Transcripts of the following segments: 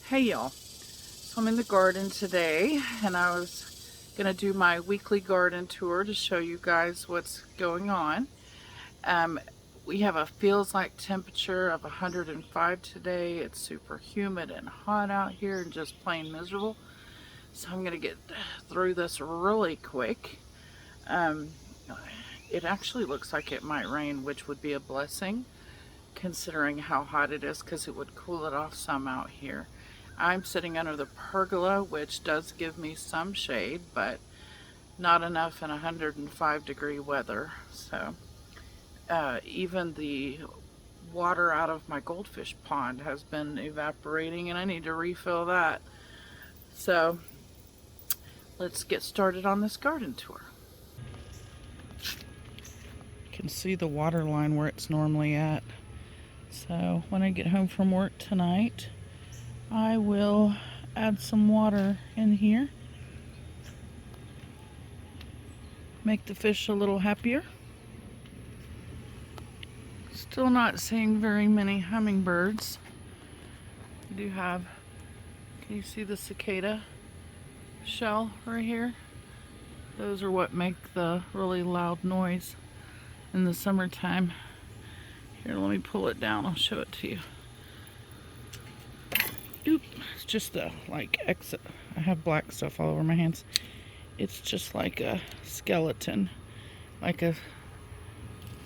Hey y'all, so I'm in the garden today and I was going to do my weekly garden tour to show you guys what's going on. Um, we have a feels like temperature of 105 today. It's super humid and hot out here and just plain miserable. So I'm going to get through this really quick. Um, it actually looks like it might rain, which would be a blessing considering how hot it is because it would cool it off some out here. I'm sitting under the pergola, which does give me some shade, but not enough in 105-degree weather. So even the water out of my goldfish pond has been evaporating and I need to refill that. So let's get started on this garden tour. You can see the water line where it's normally at. So when I get home from work tonight, I will add some water in here. Make the fish a little happier. Still not seeing very many hummingbirds. I do have, can you see the cicada shell right here? Those are what make the really loud noise in the summertime. Here, let me pull it down. I'll show it to you. Oop, it's just a like exit. I have black stuff all over my hands. It's just like a skeleton, like a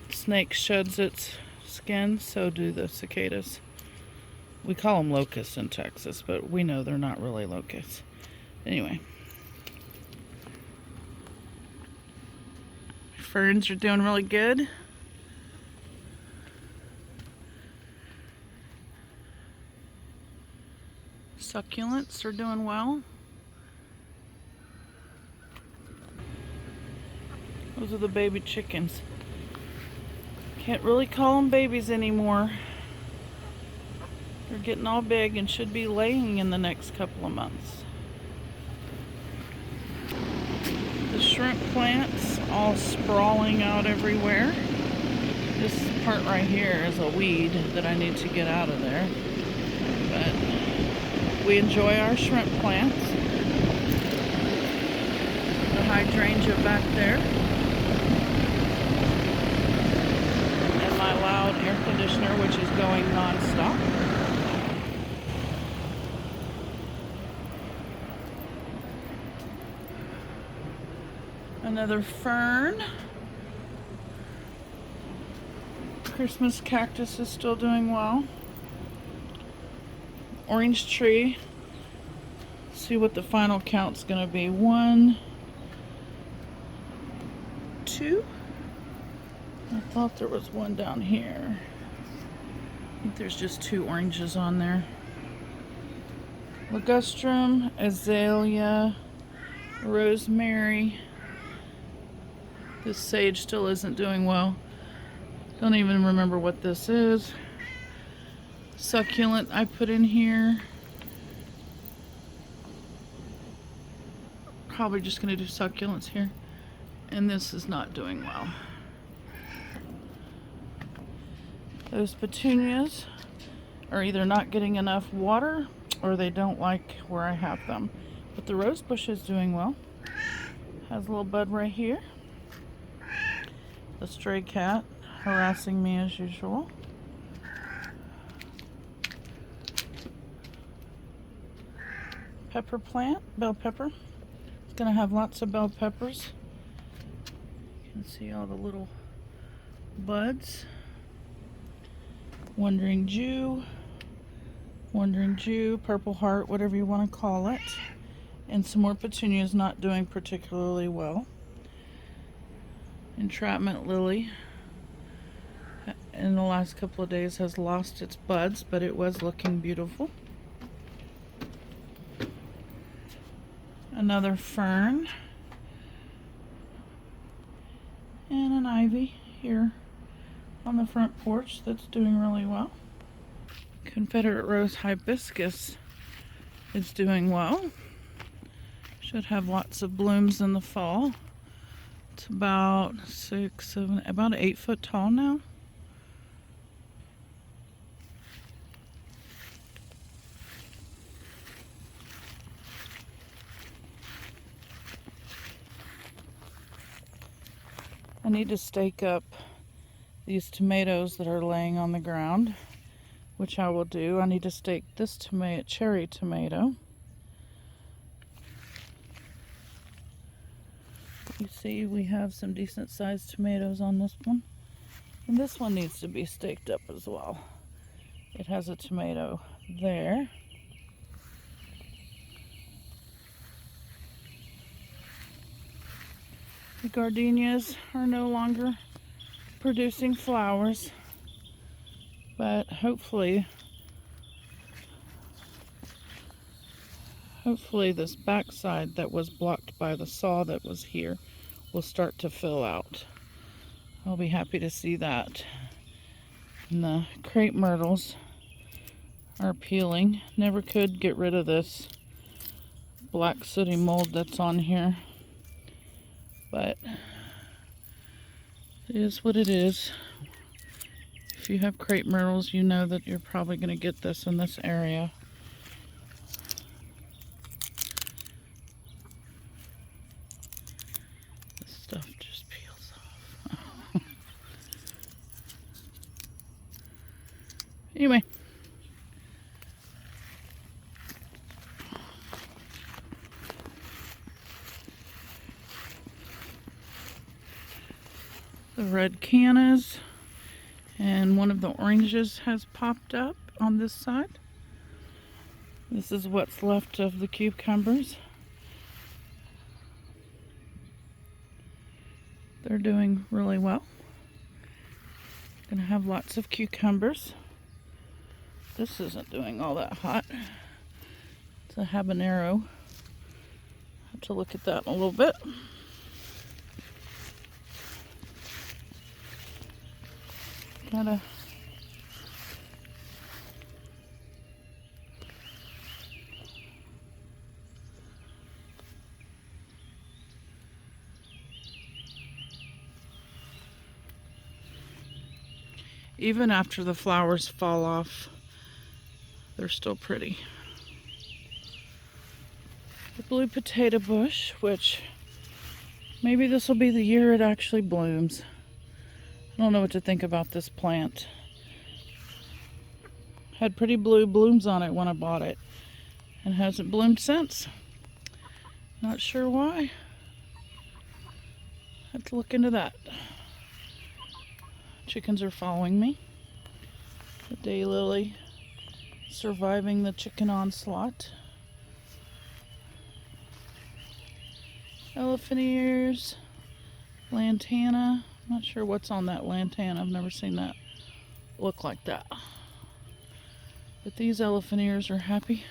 snake sheds its skin, so do the cicadas. We call them locusts in Texas, but we know they're not really locusts. Anyway. Ferns are doing really good. Succulents are doing well. Those are the baby chickens. Can't really call them babies anymore. They're getting all big and should be laying in the next couple of months. The shrimp plants all sprawling out everywhere. This part right here is a weed that I need to get out of there. But we enjoy our shrimp plants. The hydrangea back there. And my loud air conditioner, which is going non-stop. Another fern. Christmas cactus is still doing well. Orange tree. See what the final count's gonna be. 1, 2. I thought there was one down here. I think there's just 2 oranges on there. Ligustrum, azalea, rosemary. This sage still isn't doing well. Don't even remember what this is. Succulent I put in here. Probably just gonna do succulents here. And this is not doing well. Those petunias are either not getting enough water or they don't like where I have them. But the rose bush is doing well. Has a little bud right here. The stray cat harassing me as usual. Pepper plant, bell pepper. It's gonna have lots of bell peppers. You can see all the little buds. Wandering Jew, Purple Heart, whatever you want to call it. And some more petunias not doing particularly well. Entrapment Lily in the last couple of days has lost its buds, but it was looking beautiful. Another fern. And an ivy here on the front porch that's doing really well. Confederate Rose Hibiscus is doing well. Should have lots of blooms in the fall. It's about 6, 7, about 8 foot tall now. I need to stake up these tomatoes that are laying on the ground, which I will do. I need to stake this cherry tomato. You see, we have some decent sized tomatoes on this one. And this one needs to be staked up as well. It has a tomato there. The gardenias are no longer producing flowers, but hopefully this backside that was blocked by the saw that was here will start to fill out. I'll be happy to see that. And the crepe myrtles are peeling. Never could get rid of this black sooty mold that's on here, but it is what it is. If you have crepe myrtles, you know that you're probably going to get this in this area. This stuff just peels off. Anyway. The red cannas and one of the oranges has popped up on this side. This is what's left of the cucumbers. They're doing really well. Gonna have lots of cucumbers. This isn't doing all that hot. It's a habanero. Have to look at that in a little bit. Gotta even after the flowers fall off, they're still pretty. The blue potato bush, which maybe this will be the year it actually blooms. I don't know what to think about this plant. Had pretty blue blooms on it when I bought it, and hasn't bloomed since. Not sure why. Have to look into that. Chickens are following me. The daylily surviving the chicken onslaught. Elephant ears, lantana. Not sure what's on that lantana. I've never seen that look like that. But these elephant ears are happy.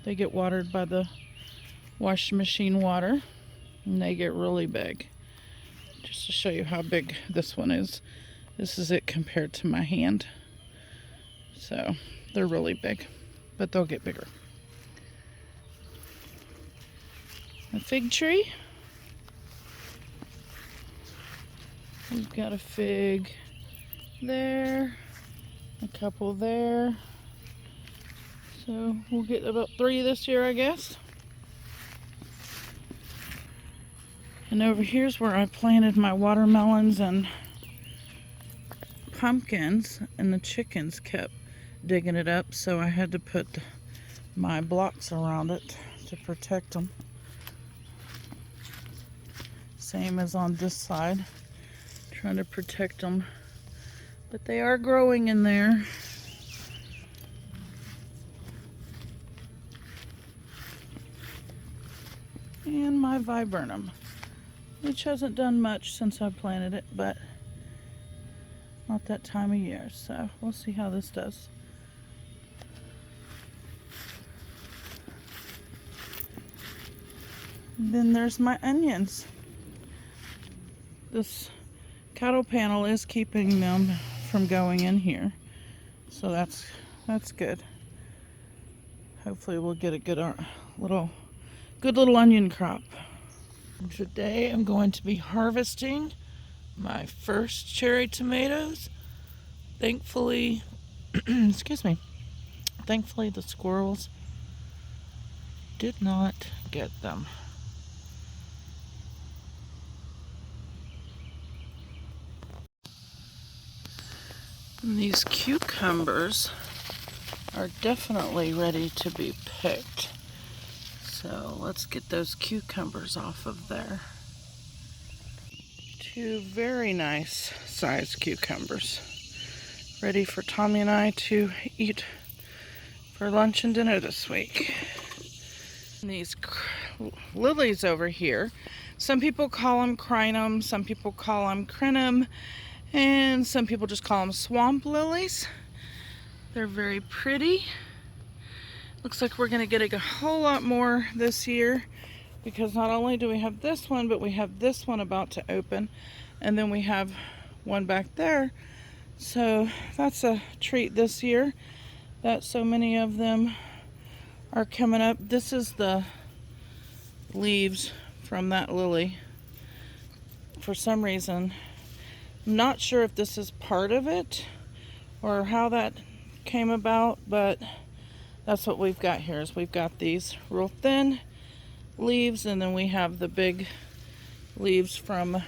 They get watered by the washing machine water, and they get really big. Just to show you how big this one is. This is it compared to my hand. So they're really big, but they'll get bigger. A fig tree. We've got a fig there, a couple there. So we'll get about 3 this year, I guess. And over here's where I planted my watermelons and pumpkins, and the chickens kept digging it up, so I had to put my blocks around it to protect them. Same as on this side, trying to protect them, but they are growing in there. And my viburnum, which hasn't done much since I planted it, but not that time of year, so we'll see how this does. And then there's my onions. This cattle panel is keeping them from going in here, so that's good. Hopefully we'll get a good little onion crop. Today I'm going to be harvesting my first cherry tomatoes. Thankfully, excuse me. Thankfully the squirrels did not get them. And these cucumbers are definitely ready to be picked. So let's get those cucumbers off of there. Two very nice sized cucumbers, ready for Tommy and I to eat for lunch and dinner this week. And these lilies over here, some people call them crinum, some people call them crinum, and some people just call them swamp lilies. They're very pretty. Looks like we're gonna get a whole lot more this year, because not only do we have this one, but we have this one about to open, and then we have one back there. So that's a treat this year that so many of them are coming up. This is the leaves from that lily. For some reason, I'm not sure if this is part of it or how that came about, but that's what we've got here. Is we've got these real thin leaves, and then we have the big leaves from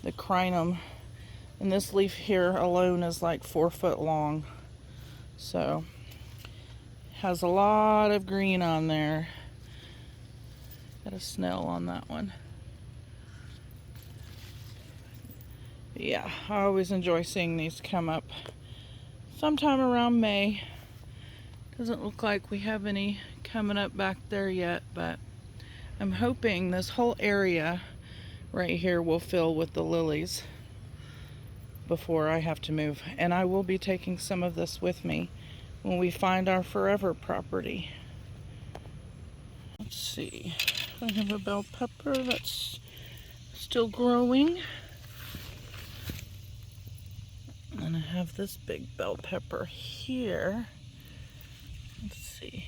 the crinum, and this leaf here alone is like 4 foot long, so has a lot of green on there. Got a snail on that one. But yeah, I always enjoy seeing these come up sometime around May. Doesn't look like we have any coming up back there yet, but I'm hoping this whole area right here will fill with the lilies before I have to move. And I will be taking some of this with me when we find our forever property. Let's see. I have a bell pepper that's still growing. And I have this big bell pepper here. Let's see.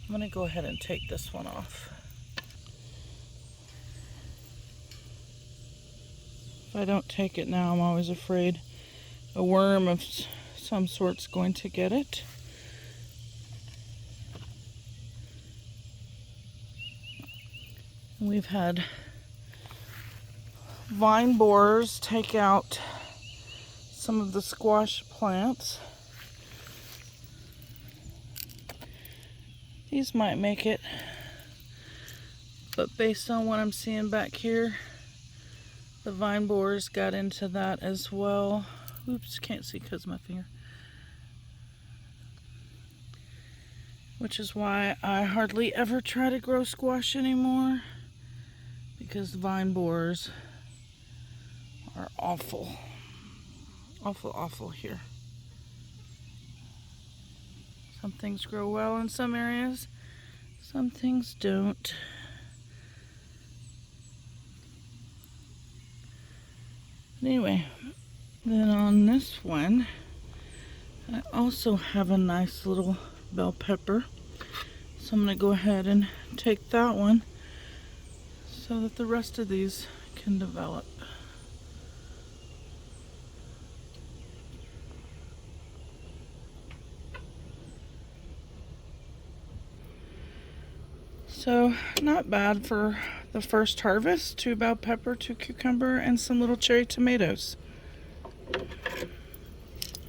I'm gonna go ahead and take this one off. If I don't take it now, I'm always afraid a worm of some sort's going to get it. We've had vine borers take out some of the squash plants. These might make it, but based on what I'm seeing back here, the vine borers got into that as well. Oops, can't see because of my finger. Which is why I hardly ever try to grow squash anymore, because the vine borers are awful. Awful, awful here. Some things grow well in some areas, some things don't. Anyway, then on this one, I also have a nice little bell pepper. So I'm going to go ahead and take that one so that the rest of these can develop. So not bad for the first harvest. 2 bell pepper, 2 cucumber, and some little cherry tomatoes.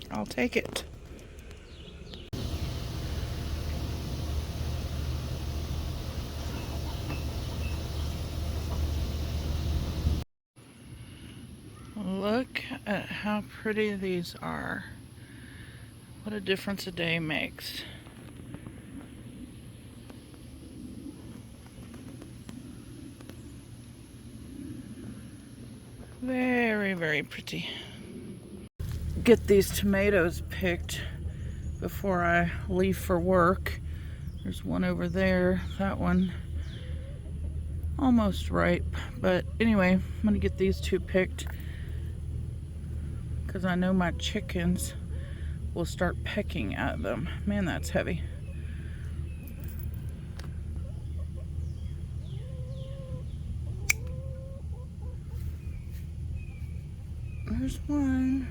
I'll take it. Look at how pretty these are. What a difference a day makes. Very, very pretty. Get these tomatoes picked before I leave for work. There's one over there. That one almost ripe. But anyway, I'm gonna get these 2 picked because I know my chickens will start pecking at them. Man, that's heavy. There's one.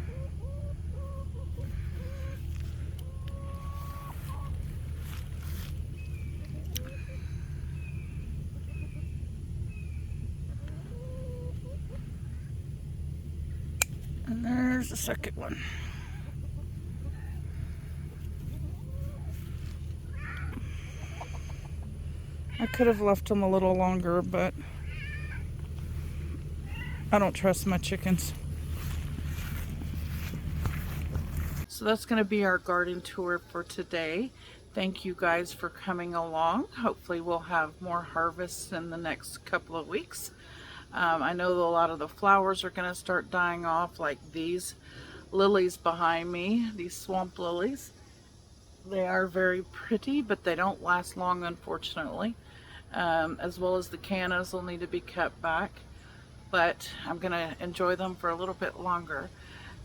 the second one. I could have left them a little longer, but I don't trust my chickens. So that's going to be our garden tour for today. Thank you guys for coming along. Hopefully we'll have more harvests in the next couple of weeks. I know that a lot of the flowers are going to start dying off, like these lilies behind me, these swamp lilies. They are very pretty, but they don't last long, unfortunately. As well as the cannas will need to be cut back. But I'm going to enjoy them for a little bit longer.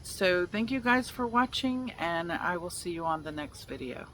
So thank you guys for watching, and I will see you on the next video.